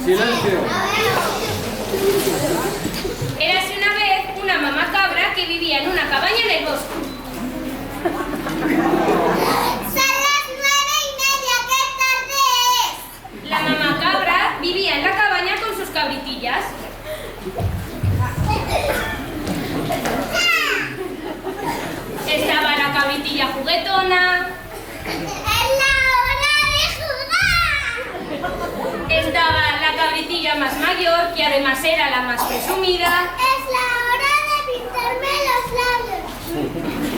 Silencio. Érase una vez una mamá cabra que vivía en una cabaña en el bosque. Son las 9:30, ¿qué tarde es? La mamá cabra vivía en la cabaña con sus cabritillas. Estaba la cabritilla juguetona. ¡Es la hora de jugar! Estaba la cabritilla más mayor, que además era la más presumida. ¡Es la hora de pintarme los labios!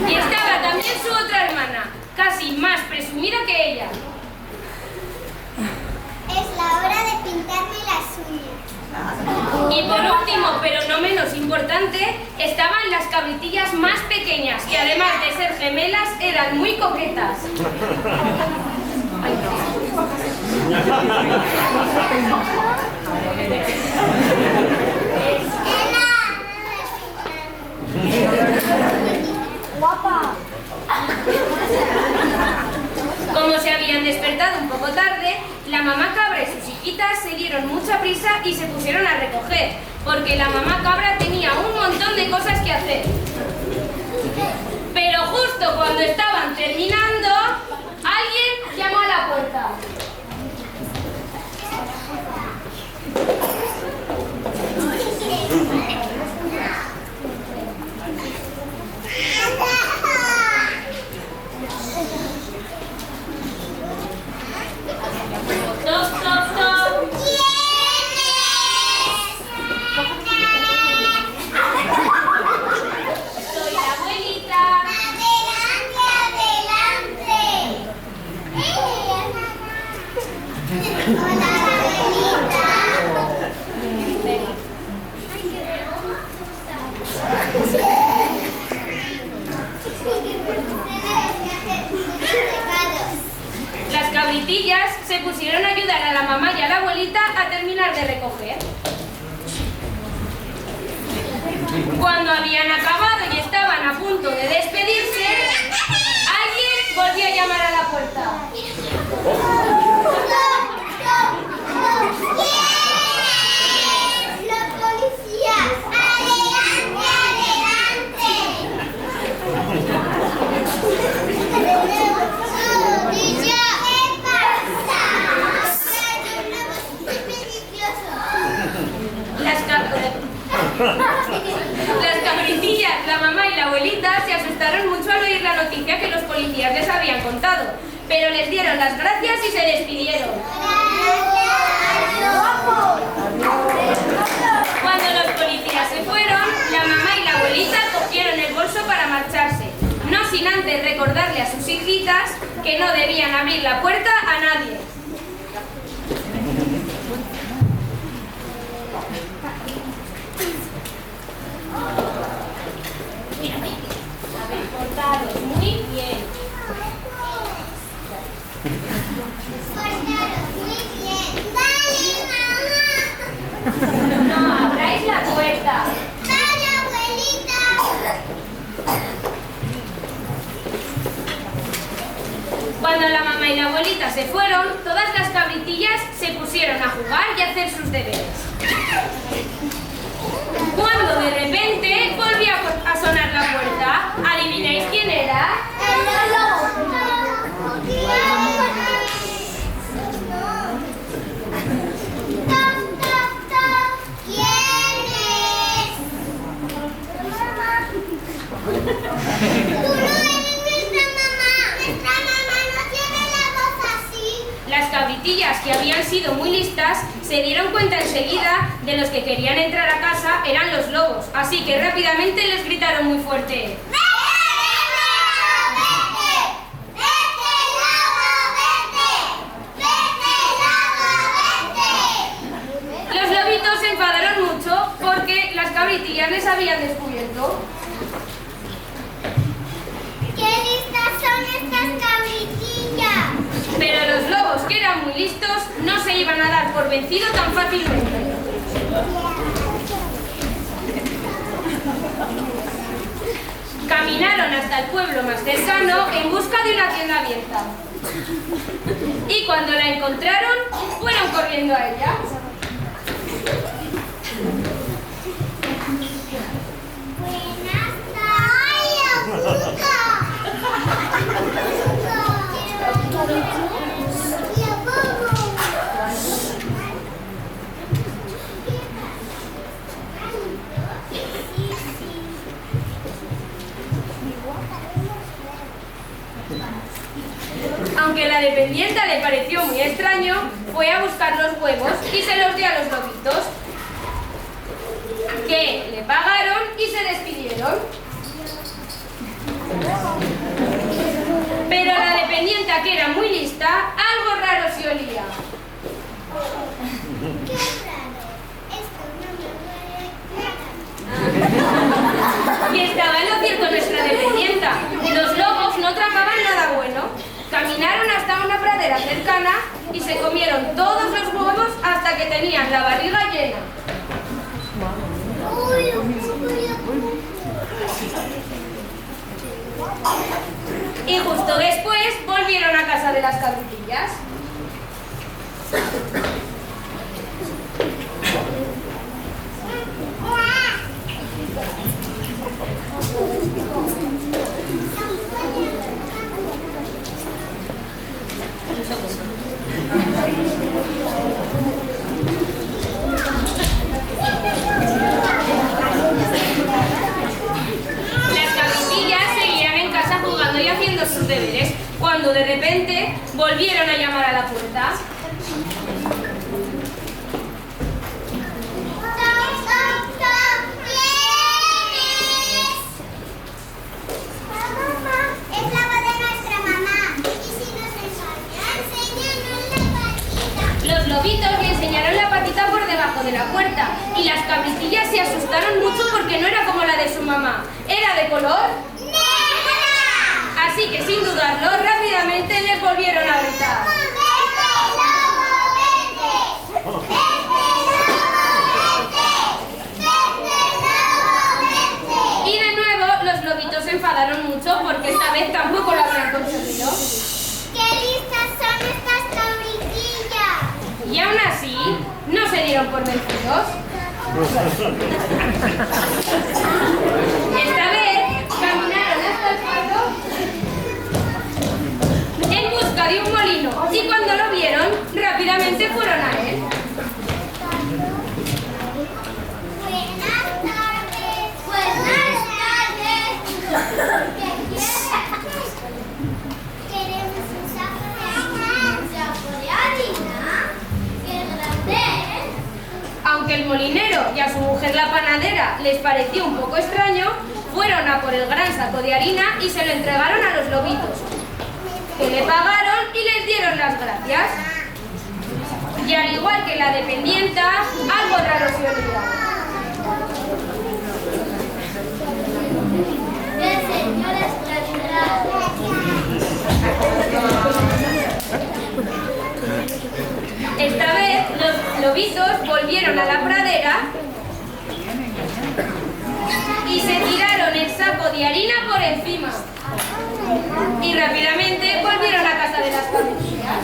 Y estaba también su otra hermana, casi más presumida que ella. Es la hora de pintarme las uñas. Y por último, pero no menos importante, estaban las cabritillas más pequeñas, que además de ser gemelas, eran muy coquetas. ¡Guapa! Como se habían despertado un poco tarde, la mamá cabra y sus hijitas se dieron mucha prisa y se pusieron a recoger, porque la mamá cabra tenía un montón de cosas que hacer. Pero justo cuando estaban terminando, alguien llamó a la puerta. Toc, toc, toc. Soy la abuelita. Hola, abuelita. Las cabritillas se pusieron a ayudar a la mamá y a la abuelita a terminar de recoger. Cuando habían acabado y estaban a punto de despedirse, alguien volvió a llamar a la puerta. ¡Los policías! ¡Adelante, adelante! ¡Y yo he pasado! ¡Es peligroso! Las cabritillas, la mamá y la abuelita se asustaron mucho al oír la noticia que los policías les habían contado, pero les dieron las gracias y se despidieron. Cuando los policías se fueron, la mamá y la abuelita cogieron el bolso para marcharse, no sin antes recordarle a sus hijitas que no debían abrir la puerta a nadie. Habéis portados muy bien. Muy bien. ¡Dale, mamá! No abráis la puerta. ¡Dale, abuelita! Cuando la mamá y la abuelita se fueron, todas las cabritillas se pusieron a jugar y a hacer sus deberes. Cuando de repente volvió a sonar la puerta, ¿adivináis quién era? ¡El lobo! ¡Toc, toc, toc! ¿Quién es? ¡Mamá! ¡Tú no eres nuestra mamá! ¡Nuestra mamá no tiene la voz así! Las cabritillas, que habían sido muy listas, se dieron cuenta enseguida de los que querían entrar a casa eran los lobos, así que rápidamente les gritaron muy fuerte. Los lobitos se enfadaron mucho porque las cabritillas les habían descubierto. ¡Qué listas son estas cabritillas! Pero los lobos, que eran muy listos, no se iban a dar por vencido tan fácilmente. Caminaron hasta el pueblo más cercano en busca de una tienda abierta. Y cuando la encontraron, fueron corriendo a ella. dependienta le pareció muy extraño, fue a buscar los huevos y se los dio a los lobitos, que le pagaron y se despidieron. Pero la dependienta, que era muy lista, algo raro se olía. ¡Qué raro! Esto no me huele nada. Y estaba en lo cierto nuestra dependienta. Los lobos no tragaban nada bueno. Caminaron hasta una pradera cercana y se comieron todos los huevos hasta que tenían la barriga llena. Y justo después volvieron a casa de las cabritillas. Sus deberes, cuando de repente volvieron a llamar a la puerta. Es la voz de nuestra mamá. Y si nos enseñanos la patita. Los lobitos le enseñaron la patita por debajo de la puerta y las cabritillas se asustaron mucho porque no era como la de su mamá. Era de color así que sin dudarlo, rápidamente les volvieron a gritar. Y de nuevo los lobitos se enfadaron mucho porque esta vez tampoco lo habían conseguido. ¡Qué listas son estas cabritillas! Y aún así, no se dieron por vencidos. Esta vez caminaron hasta el pueblo en busca de un molino y cuando lo vieron, rápidamente fueron a él. Buenas tardes. Buenas tardes. Queremos un saco de harina. ¿Un saco de harina? ¡Qué grande! Aunque el molinero y a su mujer la panadera les pareció un poco extraño, fueron a por el gran saco de harina y se lo entregaron a los lobitos, que le pagaron y les dieron las gracias. Y al igual que la dependienta, algo raro se olvidó. Esta vez los lobitos volvieron a la pradera y se tiraron el saco de harina por encima. Y rápidamente volvieron a casa de las cabritillas.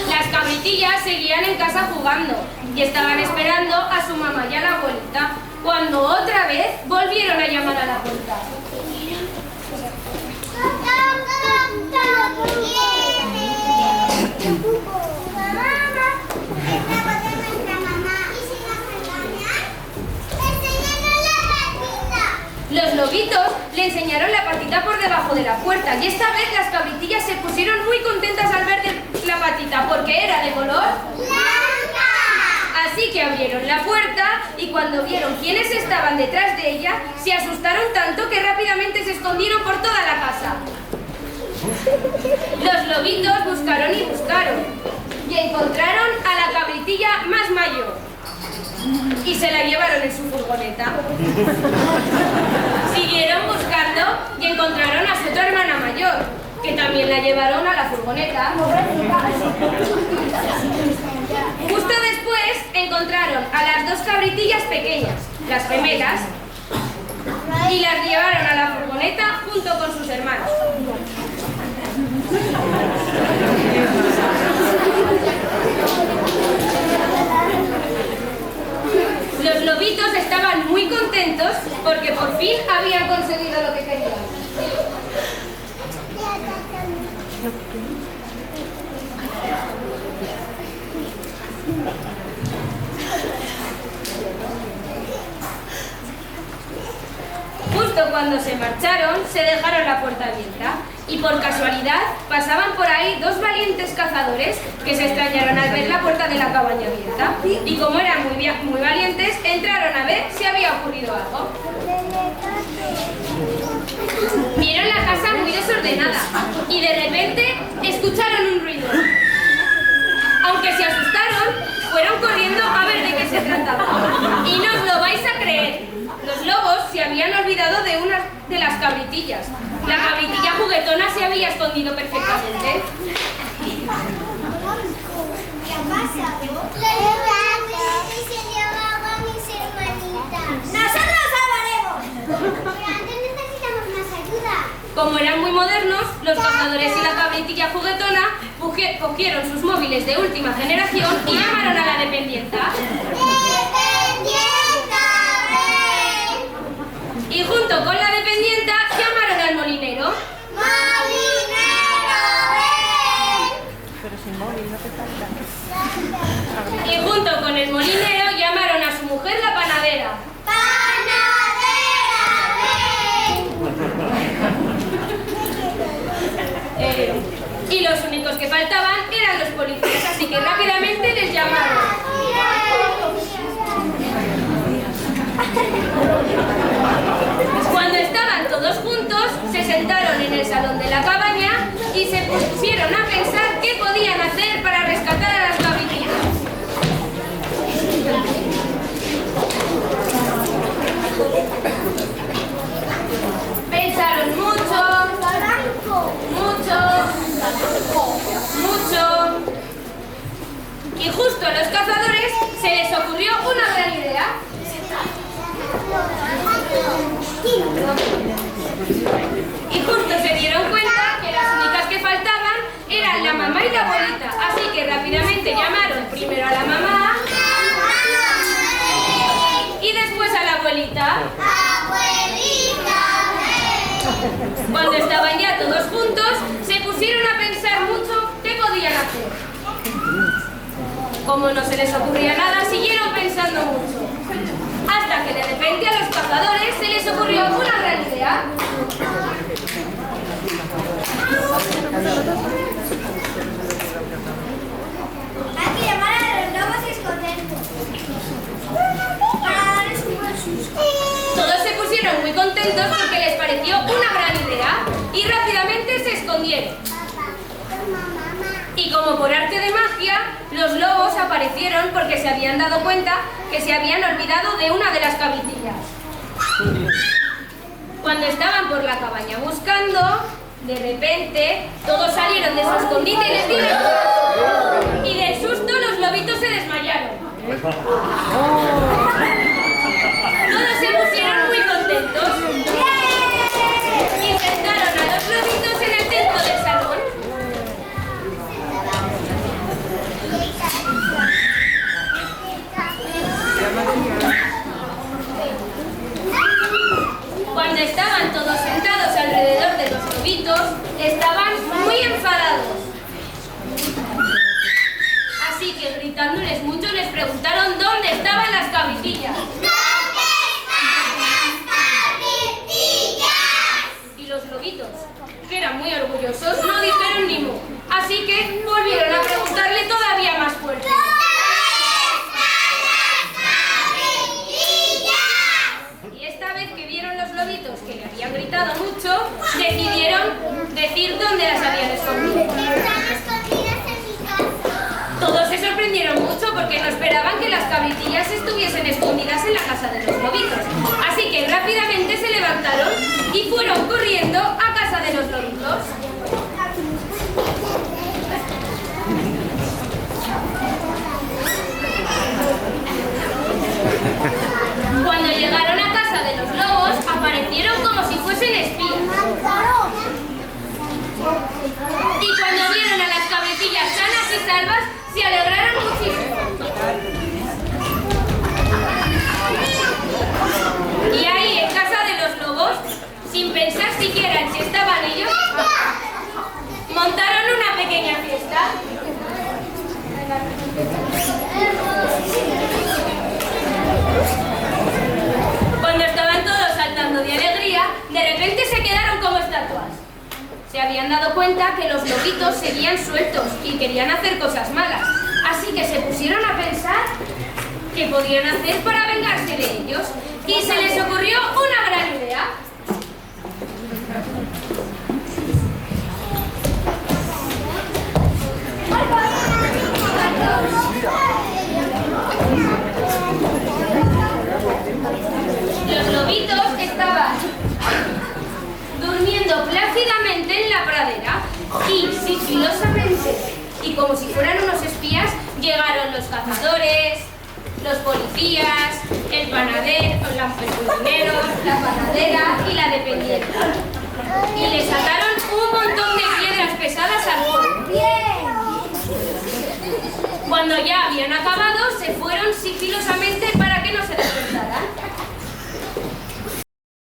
Las cabritillas seguían en casa jugando y estaban esperando a su mamá y a la abuelita, cuando otra vez volvieron a llamar a la puerta. Los lobitos le enseñaron la patita por debajo de la puerta y esta vez las cabritillas se pusieron muy contentas al ver la patita porque era de color ¡blanca! Así que abrieron la puerta y cuando vieron quiénes estaban detrás de ella, se asustaron tanto que rápidamente se escondieron por toda la casa. Los lobitos buscaron y buscaron y encontraron a la cabritilla más mayor y se la llevaron en su furgoneta. Siguieron buscando y encontraron a su otra hermana mayor, que también la llevaron a la furgoneta. Justo después encontraron a las dos cabritillas pequeñas, las gemelas, y las llevaron a la furgoneta junto con sus hermanos. Los lobitos estaban muy contentos porque por fin habían conseguido lo que querían. cuando se marcharon, se dejaron la puerta abierta y por casualidad pasaban por ahí dos valientes cazadores que se extrañaron al ver la puerta de la cabaña abierta y como eran muy valientes, entraron a ver si había ocurrido algo. Vieron la casa muy desordenada y de repente escucharon un ruido. Aunque se asustaron, fueron corriendo a ver de qué se trataba. Y no os lo vais a creer. Los lobos se habían olvidado de una de las cabritillas. La cabritilla juguetona se había escondido perfectamente. ¿Qué ha pasado? Se llevaba a mis hermanitas. ¡Nosotros salvaremos! Pero antes necesitamos más ayuda. Como eran muy modernos, los cazadores y la cabritilla juguetona cogieron sus móviles de última generación y llamaron a la dependienta. ¡Dependienta, ven! Y junto con la dependienta llamaron al molinero. ¡Molinero, ven! Pero sin móvil no te falta. Y junto con el molinero llamaron a su mujer la panadera. ¡Panadera, ven! Y los únicos que faltaban eran los policías, así que rápidamente les llamaron. Cuando estaban todos juntos, se sentaron en el salón de la cabaña y se pusieron a pensar qué podían hacer para rescatar a las cabritillas. Pensaron mucho. Y justo a los cazadores se les ocurrió una gran idea. Y justo se dieron cuenta que las únicas que faltaban eran la mamá y la abuelita. Así que rápidamente llamaron primero a la mamá y después a la abuelita. Cuando estaban ya todos juntos, se pusieron a pensar mucho qué podían hacer. Como no se les ocurría nada, siguieron pensando mucho. Hasta que de repente a los cazadores se les ocurrió una gran idea. Hay que llamar a los lobos y esconderlos. Para darles un buen susto. Todos se pusieron muy contentos porque les pareció una gran idea y rápidamente se escondieron. Y como por arte de magia, los lobos aparecieron porque se habían dado cuenta que se habían olvidado de una de las cabritillas. Cuando estaban por la cabaña buscando, de repente todos salieron de su escondite y les dieron. Y del susto los lobitos se desmayaron. Todos se pusieron muy contentos y sentaron a los lobitos en el centro del salón. Cuando estaban todos sentados alrededor de los lobitos, estaban muy enfadados. Así que gritándoles mucho les preguntaron dónde estaban las cabritillas. ¿Dónde están las cabritillas? Y los lobitos, que eran muy orgullosos, no dijeron ni mu. Así que volvieron a preguntarle todavía más fuerte. Y esta vez que vieron los lobitos que le habían gritado mucho, decidieron decir dónde las habían escondido. Están escondidas en mi casa. Todos se sorprendieron mucho porque no esperaban que las cabritillas estuviesen escondidas en la casa de los lobitos. Así que rápidamente se levantaron y fueron corriendo a casa de los lobitos. Cuando llegaron a casa de los lobos, aparecieron como si fuesen espías. Y cuando vieron a las cabritillas sanas y salvas, se alegraron muchísimo. Y ahí, en casa de los lobos, sin pensar siquiera en si estaban ellos, montaron una pequeña fiesta. Cuando estaban todos saltando de alegría, De repente se quedaron como estatuas. Se habían dado cuenta que los lobitos seguían sueltos y querían hacer cosas malas. Así que se pusieron a pensar qué podían hacer para vengarse de ellos. Y se les ocurrió una gran idea. Los lobitos estaban durmiendo plácidamente en la pradera y sigilosamente, y como si fueran unos espías, llegaron los cazadores, los policías, el panadero, los cocineros, la panadera y la dependiente. Y le sacaron un montón de piedras pesadas al fuego. Cuando ya habían acabado, se fueron sigilosamente